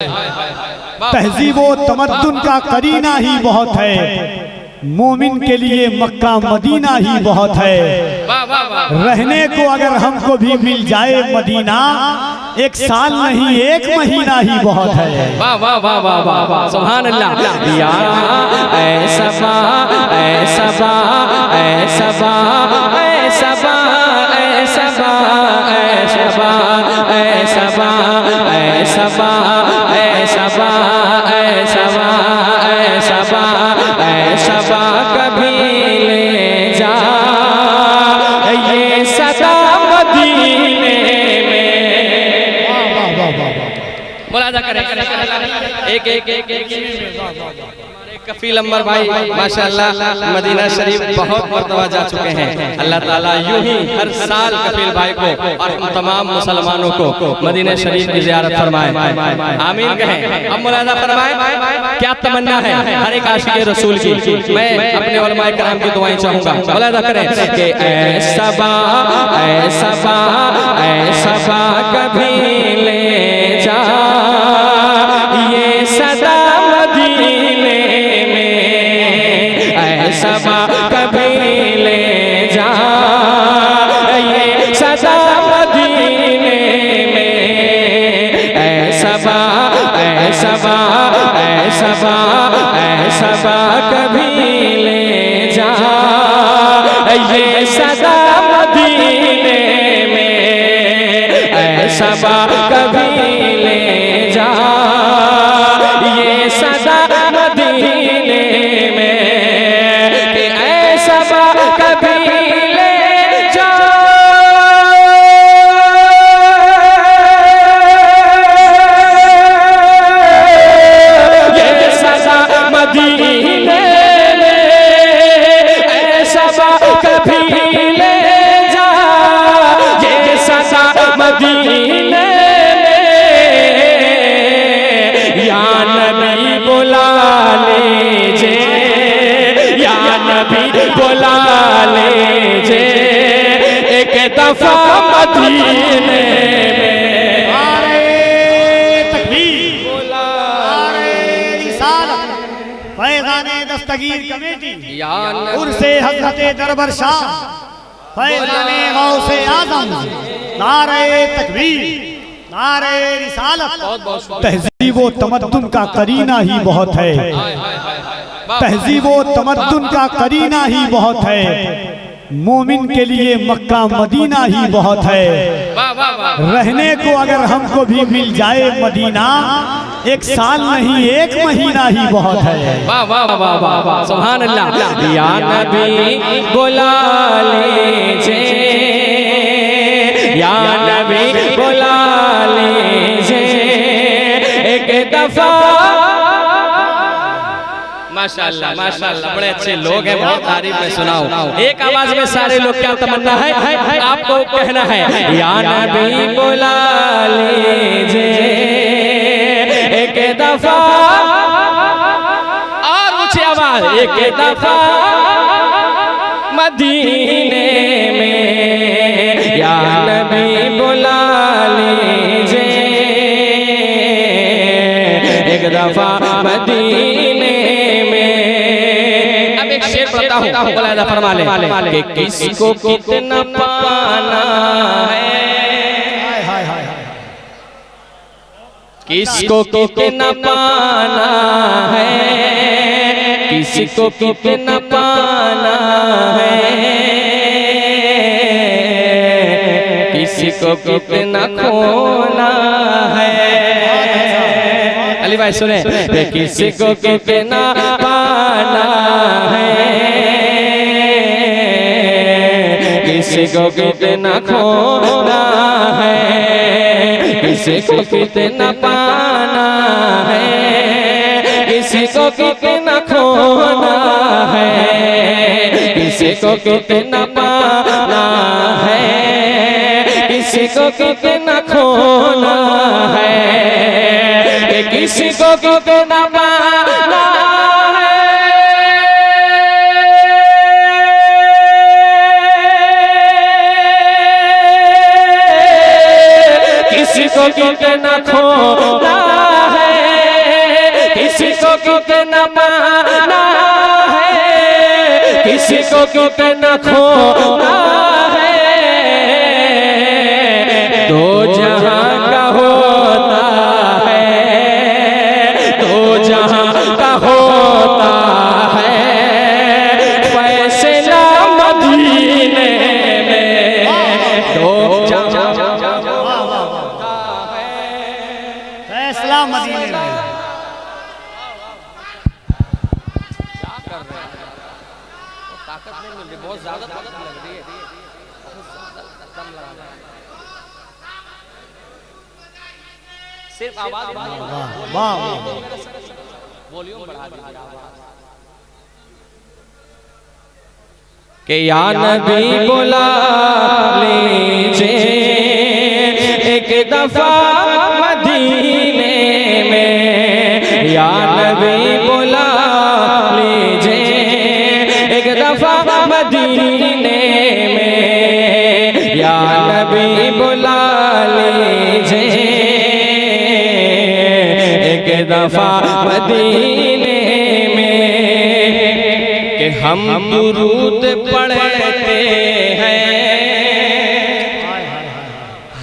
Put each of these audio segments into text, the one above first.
तहजीब व तमद्दुन का करीना ही बहुत है, मोमिन के लिए मक्का मदीना ही बहुत है। रहने को अगर हमको भी मिल जाए मदीना, एक साल नहीं एक महीना ही बहुत है। वाह वाह वाह वाह वाह वाह, सुभान अल्लाह। या ऐसा बा ऐसा बा ऐसा बा ऐसा बा ऐसा बा ऐसा बा ऐसा बा ऐसा बा ऐसा बा ऐसा बा ऐसा बा ऐसा बा कभी ले जा ये सदा मदीने में। मुलाजा करें एक एक एक एक कफील अंबर भाई माशाअल्लाह मदीना शरीफ बहुत मर्तबा जा चुके हैं। अल्लाह ताला यूं ही हर साल कफील भाई को और हम तमाम मुसलमानों को मदीना शरीफ की ज़ियारत फरमाए, आमीन कहें। अब मुलाजा फरमाए क्या तमन्ना है हर एक आशिक़े रसूल की। मैं अपने उलमाए कराम की दुआएं चाहूंगा, मुलाजा करें कि ऐसा बा ऐसा बा ऐसा बा कभी ले जा ये सदा मदीने ऐसा बा कभी ले जा ये सदा मदीने में। ऐसा बा ऐसा बा ऐसा बा ऐसा बा कभी ले जा ये सदा मदीने में। ऐसा बा कभी ले जा ये सदा मदीने में। बुला लीजे एक दफा मदीने में। नारे तकबीर, नारे रिसालत, फैज़ाने दस्तगीर कमेटी, उर्से हज़रत दरबार शाह, फैज़ाने गौसे आज़म। नारे तकबीर, नारे रिसालत। तहजीब व तमद्दुन का करीना ही बहुत है, तहजीब व तमद्दुन का करीना ही बहुत है, मोमिन के लिए मक्का मदीना ही बहुत है। रहने को अगर हमको भी मिल जाए मदीना, एक साल नहीं एक महीना ही बहुत है। वाह वाह वाह वाह वाह, सुभान अल्लाह। या नबी बुला लीजे या नबी बुला लीजे एक दफा। माशाअल्लाह माशाअल्लाह, बड़े अच्छे लोग हैं, बहुत तारीफ में सुनाओ। एक आवाज में सारे लोग क्या तमन्ना है आपको कहना है, या नबी बुला लीजिए एक दफा, और ऊंची आवाज, एक दफा मदीने में। या नबी बुला लीजिए एक दफा मदीने। मुलाजा फरमा ले कि किसको कितना पाना है, किसको कितना पाना है, किसको कितना पाना है, किसको कितना खोना है। अली भाई सुने, किसको कितना पाना है, किसको कितना खोना है, किसको कितना पाना है, किसको कितना खोना है, किसको कितना पाना है, किसको कितना खोना है, किसको कितना पाना है। किसको कितना खोना है, को कितना पाना है, किसी को कितना खोना है। दो जहां का होता है, दो जहां का होता है, फैसला मदीने में। दो जहां फैसला मदीने में। ताकत नहीं मिल रही, बहुत ज्यादा ताकत लग रही है, बहुत ज्यादा दम लगा रहा है। सिर्फ आवाज वॉल्यूम बढ़ा दीजिए कि या नबी बुला लीजिए एक दफा मदीने में, या नबी बुला लीजिए एक दफा मदीने में, या नबी बुला लीजिए एक दफा मदीने में, कि हम दुरूद पढ़ते हैं,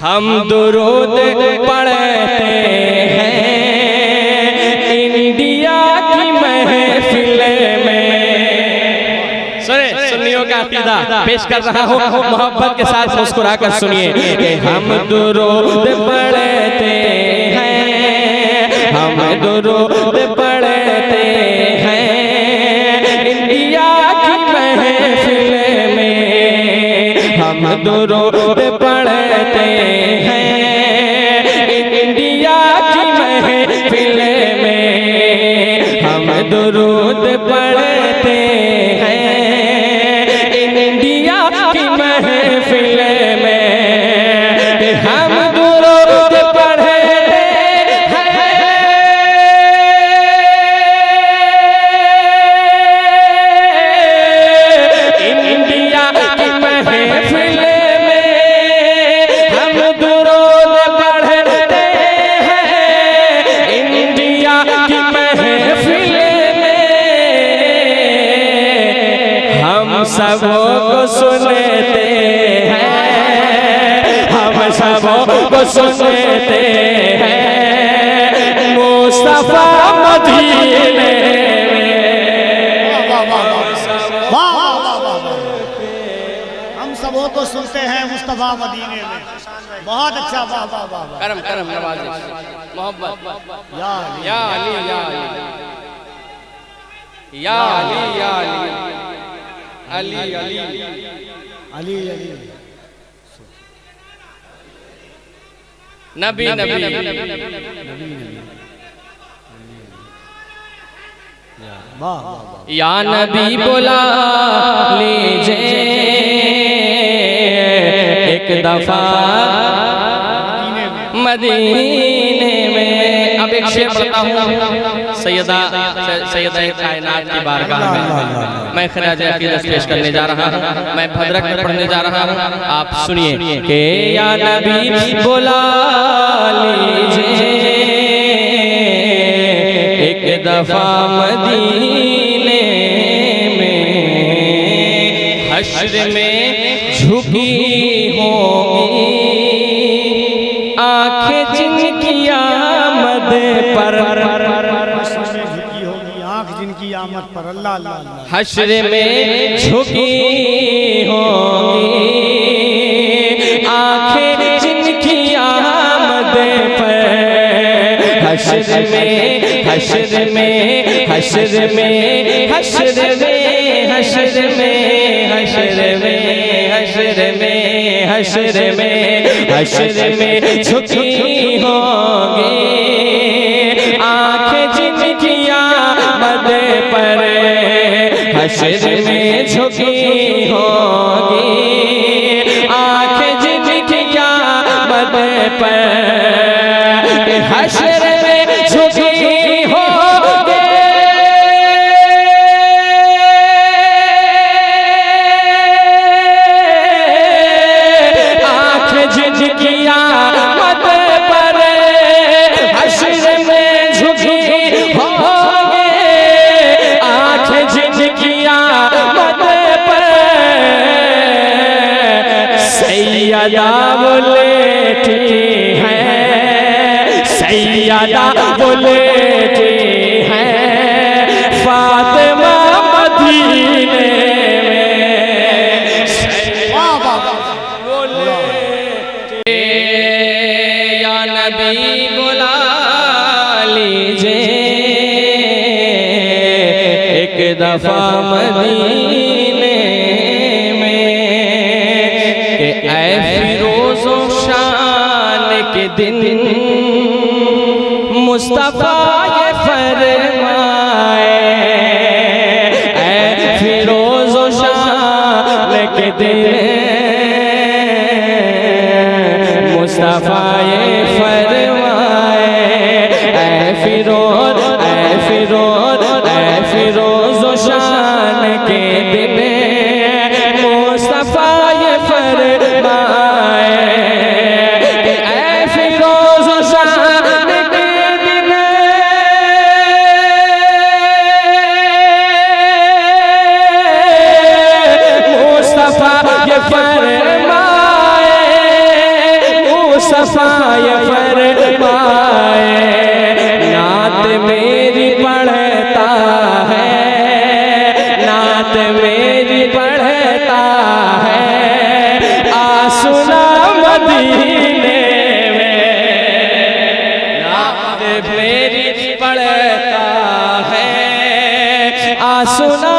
हम दुरूद पढ़ते हैं इंडिया की महफिल में। सुन्नियों का अकीदा पेश कर रहा हूँ, मोहब्बत के साथ मुस्कुरा कर सुनिए कि हम दुरूद पढ़ते हैं, हम दुरूद पढ़ते हैं इंडिया की महफिल में, हम दुरूद पढ़ते हैं इंडिया की महफिल में, हम दुरूद पढ़ते हैं इंडिया की महफिल में, हम दुरूद पढ़ते हैं इंडिया की महफिल में, हम दुरूद पढ़ते हैं इंडिया की महफिल में, हम सबों को सुनते हैं, हम सबों को सुनते हैं मुस्तफा मदीने में। हम सबों को सुनते हैं मुस्तफा मदीने में। बहुत अच्छा, वाह वाह वाह। करम करम नवाज़िश मोहब्बत या या अली या अली या अली या अली अली अली अली अली नबी नबी वाह वाह। या नबी बुला लीजिए एक दफा मदीने में। अब एक शेर पढ़ता हूँ सैयदा कायनात की बारगाह में, मैं खराज अकीदत पेश करने जा रहा हूँ, मैं भद्रक में पढ़ने जा रहा हूँ, आप सुनिए कि या नबी बुला लीजिए एक दफा मदीने में, हश्र में झुकी होंगी आंखें जिनकी आमद पर, झुकी होगी आंख जिनकी आमद पर। अल्लाह अल्लाह। हश्र में झुकी होंगी आंखें जिनकी आमद पर, हश्र में हश्र में हश्र में हश्र में हश्र में हश्र में हश्र में हश्र में हश्र में झुकी होंगी आंखें जिनकी आमद पर, हश्र में झुकी होंगी आंखें जिनकी आमद पर, हश्र में झुकी होंगी आंखें जिनकी आमद पर, हश्र में झुकी होंगी सैयदा बोलेती हैं, सैयदा बोलेती हैं फातिमा मदीने में बोले या नबी बुला लीजिए एक दफा मदीने में कि ऐ फिरोज़ो शान के दिन मुस्तफा ये फरमाए, ऐ फिरोज़ो शान के दिन मुस्तफा ये फरमाए, ऐ फिरोज़ ऐ फिरोज़ ऐ फिरोज़ो शान के दिन मुस्तफा ये फरमाए, ऐ फिरोज़ो शान के दिन मुस्तफा ये फरमाए, मुस्तफा ये फरमाए नात मेरी पढ़ता है, नात मेरी पढ़ता है आसुना मदीने में, नात मेरी पढ़ता है आसुना